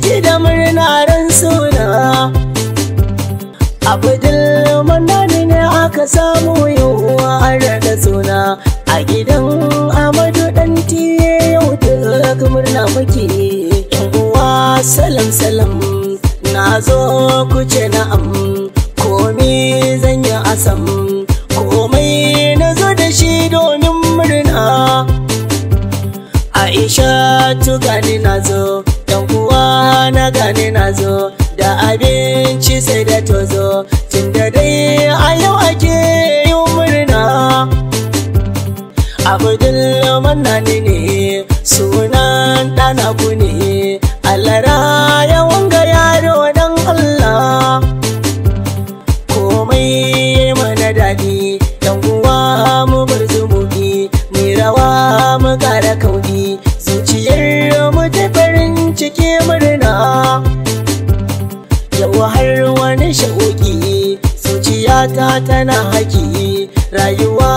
ciki da murna ran suna. Abdul Manani ne aka samu yau an raɗa suna. A gidan Amadu Dantiye yau duk murna muke. Yan uwa salam salam na zo ku ce na'am. Komi zan yi asam, komai na zo da shi domin murna. Aisha tu gani na zo, yan uwa na gani na zo, da abinci sai da tozo, tunda dai a yau ake yin murna. Abdul Manani ne sunan ɗana ku ne, Allah raya wanga yaro dan Allah. Komai mana daɗi, yan uwa mu bar zumuɗi, mu rawa mu ƙara kauɗi, zuciyar mu ta farin ciki murna. Yau har wani shauƙi, zuciyata tana haƙi, rayuwa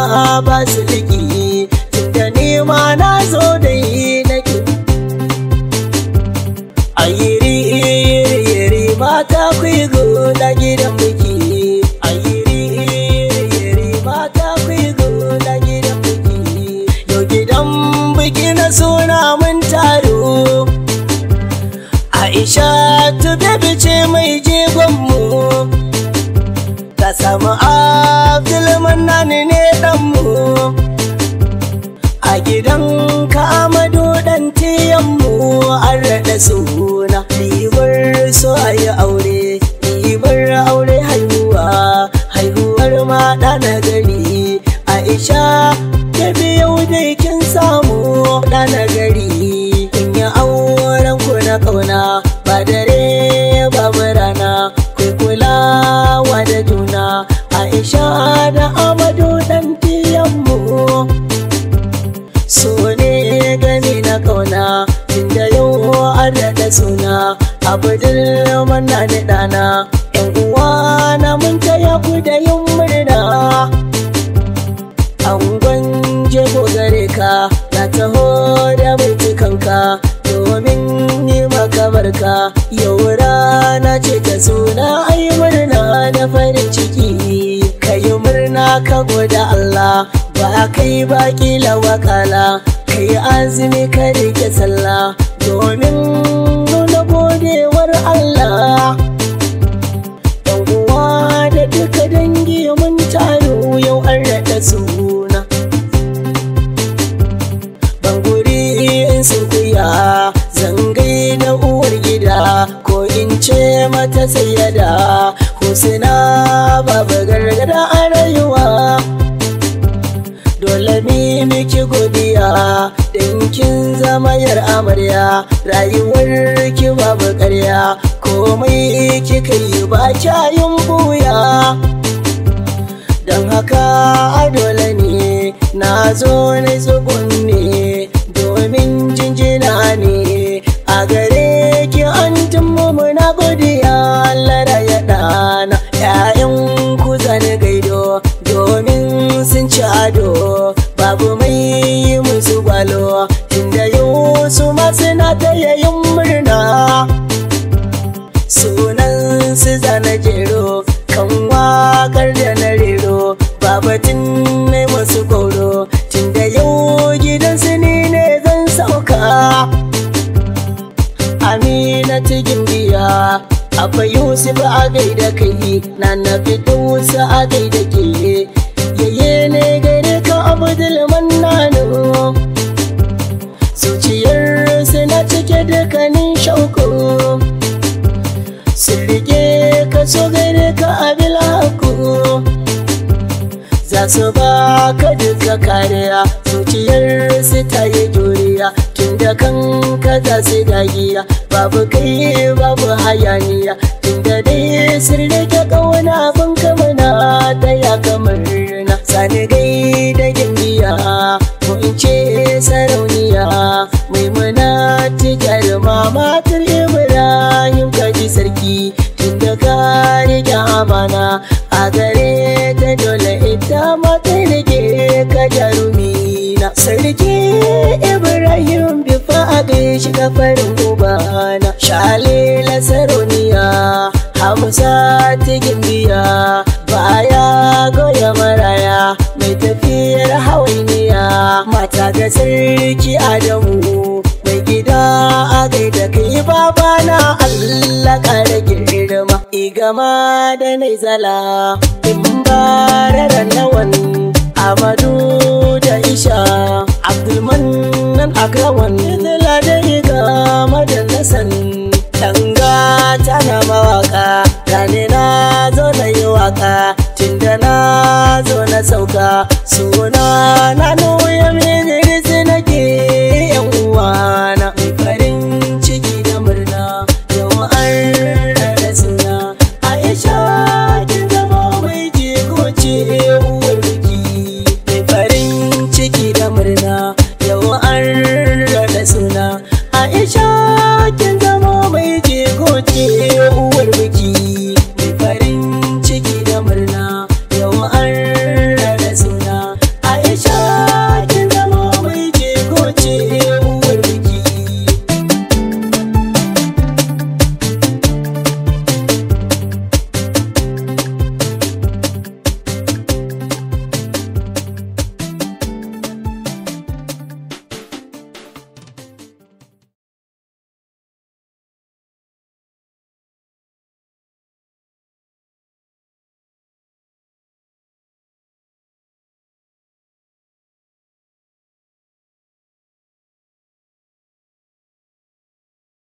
ba su liƙi, tunda nema na zo da yi nake. Ayiri yiri mata ku yi gola gidan biki. Suna mun taro, Aisha tu baby ce mai jigonmu, ta samu Abdul Manani ne ɗanmu. A gidan ka Amadu Dantiyanmu an raɗa suna. Ribar so a yi aure, ribar aure haihuwa, haihuwar ma ɗa na gari. Aisha baby yau dai kin samu ɗa na gari. Kun yi auren ku na ƙauna, ba dare ba rana, ku kulawa da juna. Aisha da Amadu Dantiyanmu so ne gami na ƙauna, tunda yau an raɗa suna. Abdul Manani ɗana, yan uwa na mun taya ku da yin murna. Angon jego gare ka, na taho da baitukanka domin yi maka barka. Yau rana ce ta suna, ai murna da farin ciki. Ka yi murna ka goda Allah, ba kai ba kila wakala. Ka yi azumi ka rike sallah, domin nuna godewar Allah. Yan uwa da duka dangi mun taro yau an raɗa suna. Sunkuya zangai na uwar gida, ko in ce mata sayyada Husna baba gargada a rayuwa. Dole mi miki godiya, dan kin zama yar amarya, rayuwar ki babu ƙarya, komai kika yi ba kyayin buya. Don haka a dole ne na zo na tsugunne, domin jinjina ne a gare ki. An tummu muna godiya, Allah raya ɗana. ‘Ya'yan ku zane gaido, domin sun ci ado, babu mai yi musu gwalo, tunda yau su ma suna ta yayin murna. Sunan su zana jero, kan waƙar da na rero, babatin ne masu koro, tunda yau gidansu ni ne zan sauka. Aminatu Gimbiya, Abba Yusuf a gaida kai, Nana Fidusa a gaida ke, yayye ne gare ka Abdul Manani. Zuciyar na cike dukkanin shauku, sun rike ka so gare ka abil haku. Za su ba ka duka kariya, zuciyar su ta yi juriya, tunda kanka za su dagiya, babu kai babu hayaniya, tunda dai sun rike ƙauna abin kamana ta ya kamar na. Sani gai da Gimbiya, ko in ce sarauniya, Maimuna Tijar matar Ibrahim kaji sarki, tunda ka rike amana a gare ta, dole ita ma ta rike ka jarumi na. Sarki Ibrahim bifa a gaishe ka farin ubana. Jalila Saroniya Hamsa tigin biya baya goya maraya mai tafiyar hawainiya mata ga sarki Adamu mai gida a gaida kai babana Allah kare girma igama da naizala in bara lawan Amadu da Isha Abdulmanan Akrawan Idila da igama da Nasan Tanga tana mawaka Rane na zo na yi waka Tunda na zo na sauka Suna na nuya minirisi nake yan uwana mai farin ciki da murna yau an rada suna Aisha kin zama mai jikoci uwar biki mai farin ciki da murna yau an rada suna Aisha kin zama mai jikoci